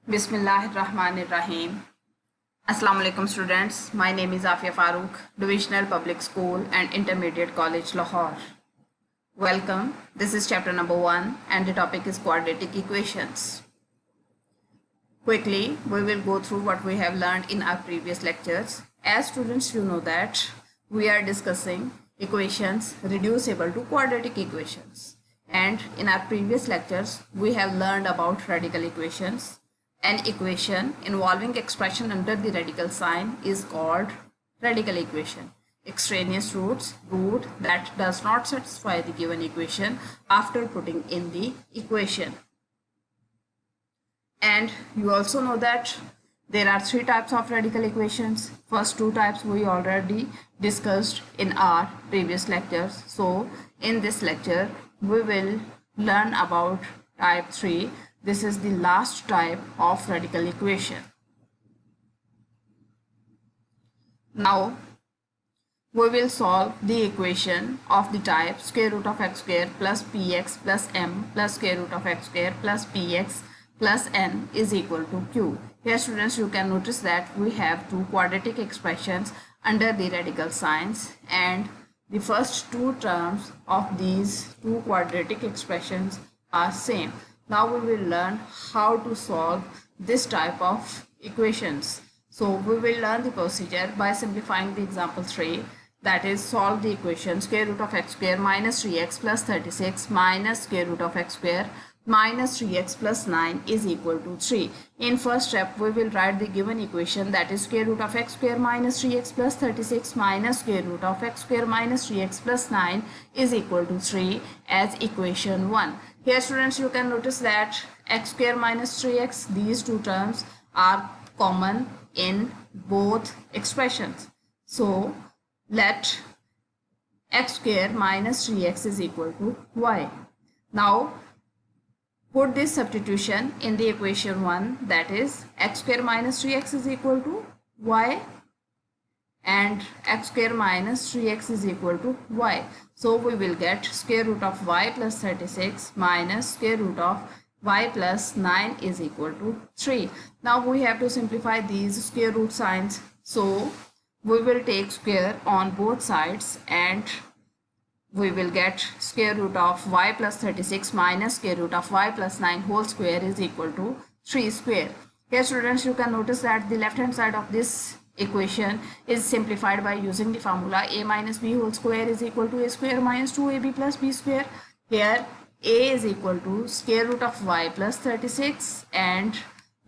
Bismillahirrahmanirrahim. Assalamu alaikum students. My name is Afia Farooq, Divisional Public School and Intermediate College, Lahore. Welcome. This is chapter number 1 and the topic is quadratic equations. Quickly, we will go through what we have learned in our previous lectures. As students, you know that we are discussing equations reducible to quadratic equations. And in our previous lectures, we have learned about radical equations. An equation involving expression under the radical sign is called radical equation. Extraneous root that does not satisfy the given equation after putting in the equation. And you also know that there are 3 types of radical equations. First 2 types we already discussed in our previous lectures. So in this lecture we will learn about type 3. This is the last type of radical equation. Now we will solve the equation of the type square root of x square plus px plus m plus square root of x square plus px plus n is equal to q. Here students, you can notice that we have 2 quadratic expressions under the radical signs, and the first 2 terms of these 2 quadratic expressions are same. Now we will learn how to solve this type of equations. So we will learn the procedure by simplifying the example 3, that is solve the equation square root of x square minus 3x plus 36 minus square root of x square minus 3x plus 9 is equal to 3. In first step, we will write the given equation, that is square root of x square minus 3x plus 36 minus square root of x square minus 3x plus 9 is equal to 3 as equation 1. Here students, you can notice that x square minus 3x, these 2 terms are common in both expressions. So let x square minus 3x is equal to y. Now put this substitution in the equation 1, that is x square minus 3x is equal to y and x square minus 3x is equal to y. So we will get square root of y plus 36 minus square root of y plus 9 is equal to 3. Now we have to simplify these square root signs. So we will take square on both sides and we will get square root of y plus 36 minus square root of y plus 9 whole square is equal to 3 square. Here students, you can notice that the left hand side of this equation is simplified by using the formula a minus b whole square is equal to a square minus 2ab plus b square. Here a is equal to square root of y plus 36 and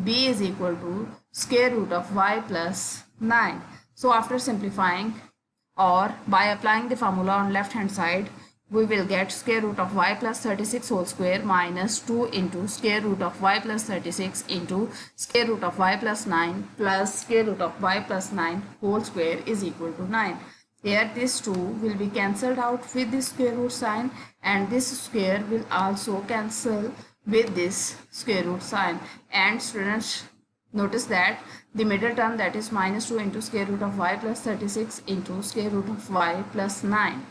b is equal to square root of y plus 9. So after simplifying or by applying the formula on left hand side, we will get square root of y plus 36 whole square minus 2 into square root of y plus 36 into square root of y plus 9 plus square root of y plus 9 whole square is equal to 9. Here this 2 will be cancelled out with this square root sign, and this square will also cancel with this square root sign. And students, notice that the middle term, that is minus 2 into square root of y plus 36 into square root of y plus 9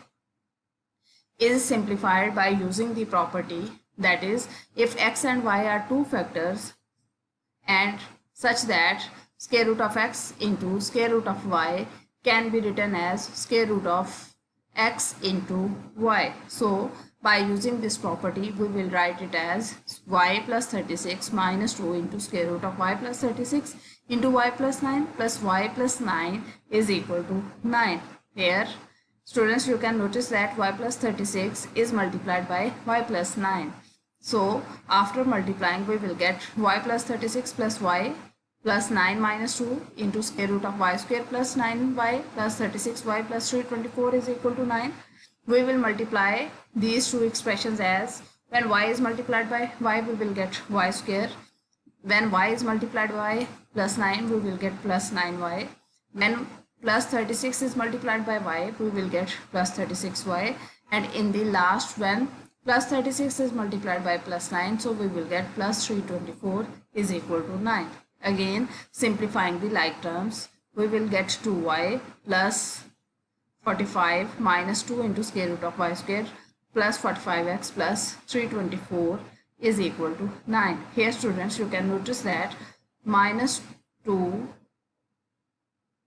is simplified by using the property, that is if x and y are 2 factors and such that square root of x into square root of y can be written as square root of x into y. So by using this property, we will write it as y plus 36 minus 2 into square root of y plus 36 into y plus 9 plus y plus 9 is equal to 9. Here students, you can notice that y plus 36 is multiplied by y plus 9. So after multiplying, we will get y plus 36 plus y plus 9 minus 2 into square root of y square plus 9y plus 36y plus 324 is equal to 9. We will multiply these 2 expressions as when y is multiplied by y, we will get y square. When y is multiplied by plus 9, we will get plus 9y. When plus 36 is multiplied by y, we will get plus 36y. And in the last, when plus 36 is multiplied by plus 9, so we will get plus 324 is equal to 9. Again, simplifying the like terms, we will get 2y plus 45 minus 2 into square root of y square plus 45x plus 324 is equal to 9. Here students, you can notice that minus 2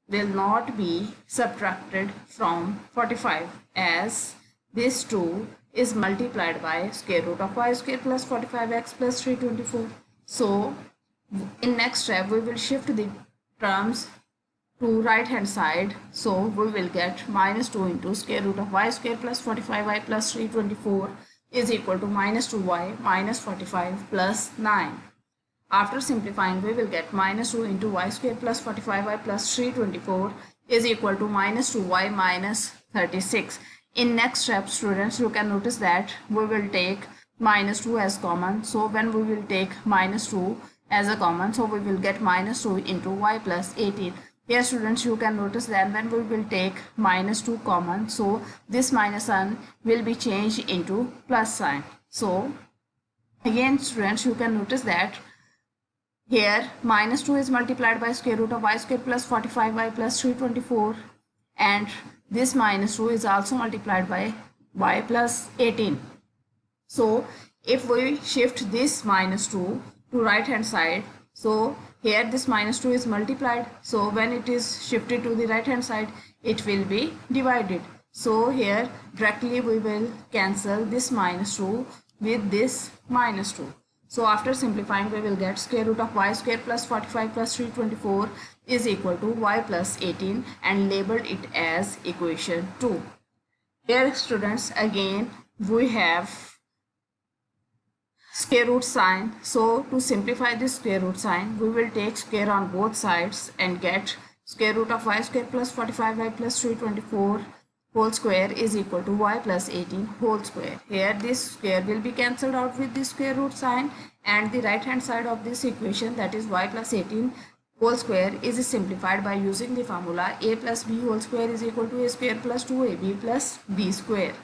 will not be subtracted from 45, as this 2 is multiplied by square root of y square plus 45x plus 324. So in next step we will shift the terms to right hand side. So we will get minus 2 into square root of y square plus 45y plus 324 is equal to minus 2y minus 45 plus 9. After simplifying, we will get minus 2 into y square plus 45y plus 324 is equal to minus 2y minus 36. In next step, students, you can notice that we will take minus 2 as common. So when we will take minus 2 as a common, so we will get minus 2 into y plus 18. Here students, you can notice that when we will take minus 2 common, so this minus sign will be changed into plus sign. So again students, you can notice that here minus 2 is multiplied by square root of y square plus 45y plus 324, and this minus 2 is also multiplied by y plus 18. So if we shift this minus 2 to right hand side, so here this minus 2 is multiplied, so when it is shifted to the right hand side it will be divided. So here directly we will cancel this minus 2 with this minus 2. So after simplifying, we will get square root of y square plus 45 plus 324 is equal to y plus 18 and labeled it as equation 2. Here students, again we have square root sign. So to simplify this square root sign, we will take square on both sides and get square root of y square plus 45y plus 324 whole square is equal to y plus 18 whole square. Here this square will be cancelled out with the square root sign, and the right hand side of this equation, that is y plus 18 whole square, is simplified by using the formula a plus b whole square is equal to a square plus 2ab plus b square.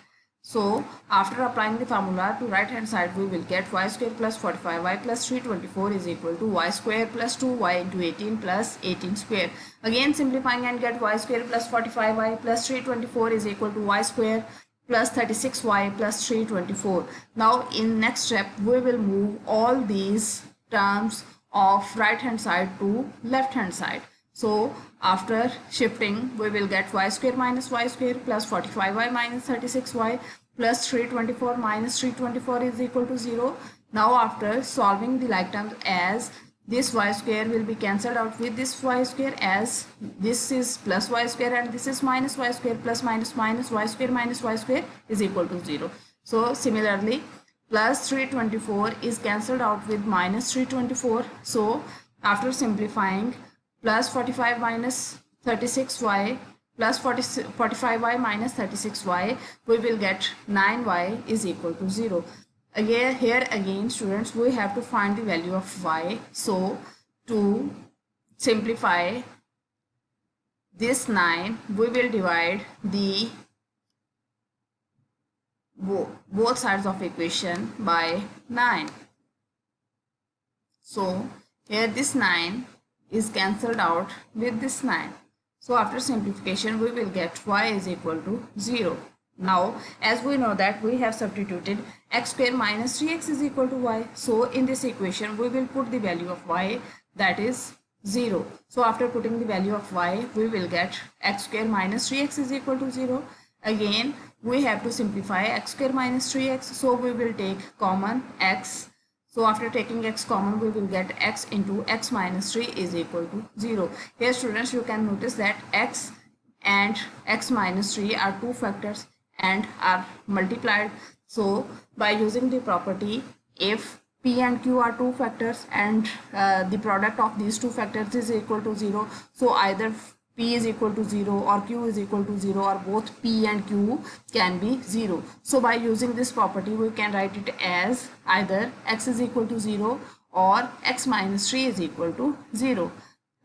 So after applying the formula to right hand side, we will get y square plus 45y plus 324 is equal to y square plus 2y into 18 plus 18 square. Again simplifying and get y square plus 45y plus 324 is equal to y square plus 36y plus 324. Now in next step we will move all these terms of right hand side to left hand side. So after shifting, we will get y square minus y square plus 45y minus 36y plus 324 minus 324 is equal to 0. Now after solving the like terms, as this y square will be cancelled out with this y square, as this is plus y square and this is minus y square plus minus y square is equal to 0. So similarly, plus 324 is cancelled out with minus 324. So after simplifying, plus 45 minus 36y plus 45y minus 36y, we will get 9y is equal to 0. Again, here again students, we have to find the value of y. So to simplify this 9, we will divide the both sides of equation by 9. So here this 9 is cancelled out with this 9. So after simplification, we will get y is equal to 0. Now as we know that we have substituted x square minus 3x is equal to y. So in this equation we will put the value of y, that is 0. So after putting the value of y, we will get x square minus 3x is equal to 0. Again we have to simplify x square minus 3x. So we will take common x. So after taking x common, we will get x into x minus 3 is equal to 0. Here students, you can notice that x and x minus 3 are two factors and are multiplied. So by using the property, if p and q are two factors and the product of these two factors is equal to 0, so either p is equal to 0 or q is equal to 0, or both p and q can be 0. So by using this property, we can write it as either x is equal to 0 or x minus 3 is equal to 0.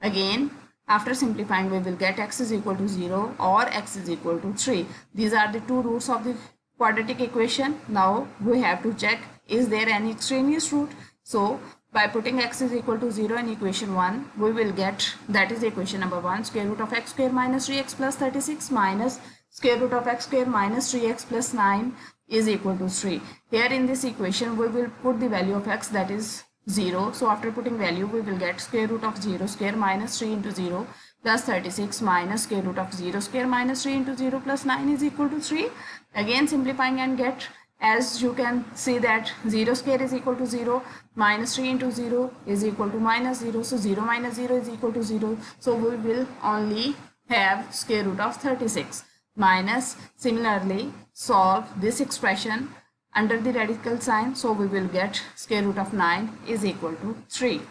Again, after simplifying, we will get x is equal to 0 or x is equal to 3. These are the two roots of the quadratic equation. Now we have to check, is there any extraneous root? So by putting x is equal to 0 in equation 1, we will get, that is equation number 1, square root of x square minus 3x plus 36 minus square root of x square minus 3x plus 9 is equal to 3. Here in this equation, we will put the value of x, that is 0. So after putting value, we will get square root of 0 square minus 3 into 0 plus 36 minus square root of 0 square minus 3 into 0 plus 9 is equal to 3. Again simplifying and get, as you can see that 0 square is equal to 0, minus 3 into 0 is equal to minus 0. So 0 minus 0 is equal to 0. So we will only have square root of 36 minus, similarly solve this expression under the radical sign, so we will get square root of 9 is equal to 3.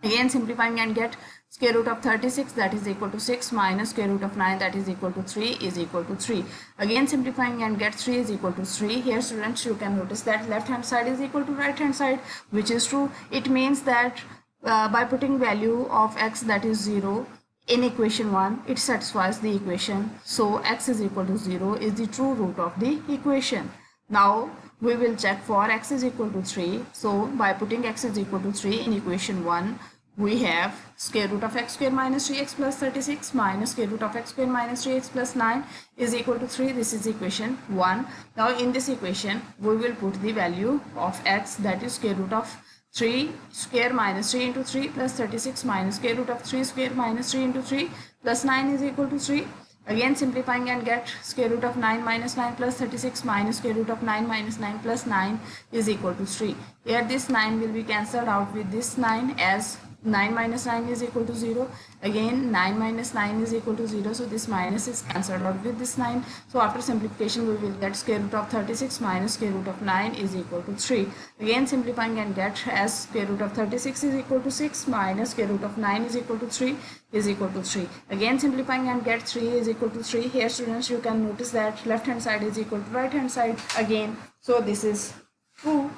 Again simplifying and get square root of 36, that is equal to 6, minus square root of 9, that is equal to 3, is equal to 3. Again simplifying and get 3 is equal to 3. Here students, you can notice that left hand side is equal to right hand side, which is true. It means that by putting value of x, that is 0, in equation 1, it satisfies the equation. So x is equal to 0 is the true root of the equation. Now we will check for x is equal to 3. So by putting x is equal to 3 in equation 1, we have square root of x square minus 3x plus 36 minus square root of x square minus 3x plus 9 is equal to 3. This is equation 1. Now in this equation, we will put the value of x, that is square root of 3 square minus 3 into 3 plus 36 minus square root of 3 square minus 3 into 3 plus 9 is equal to 3. Again simplifying and get square root of 9 minus 9 plus 36 minus square root of 9 minus 9 plus 9 is equal to 3. Here this 9 will be cancelled out with this 9, as 9 minus 9 is equal to 0. Again 9 minus 9 is equal to 0. So this minus is cancelled out with this 9. So after simplification, we will get square root of 36 minus square root of 9 is equal to 3. Again simplifying and get, as square root of 36 is equal to 6 minus square root of 9 is equal to 3 is equal to 3. Again simplifying and get 3 is equal to 3. Here students, you can notice that left hand side is equal to right hand side again. So this is true.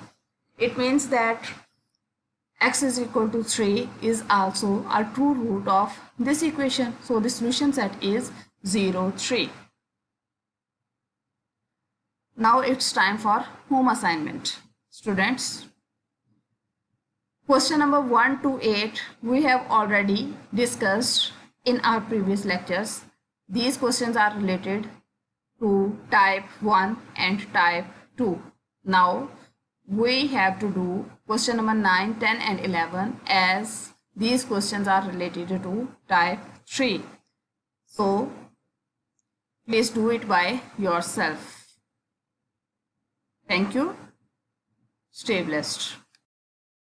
It means that x is equal to 3 is also a true root of this equation. So the solution set is 0, 3. Now it's time for home assignment. Students, question number 1 to 8 we have already discussed in our previous lectures. These questions are related to type 1 and type 2. Now we have to do question number 9, 10 and 11, as these questions are related to type 3. So please do it by yourself. Thank you. Stay blessed.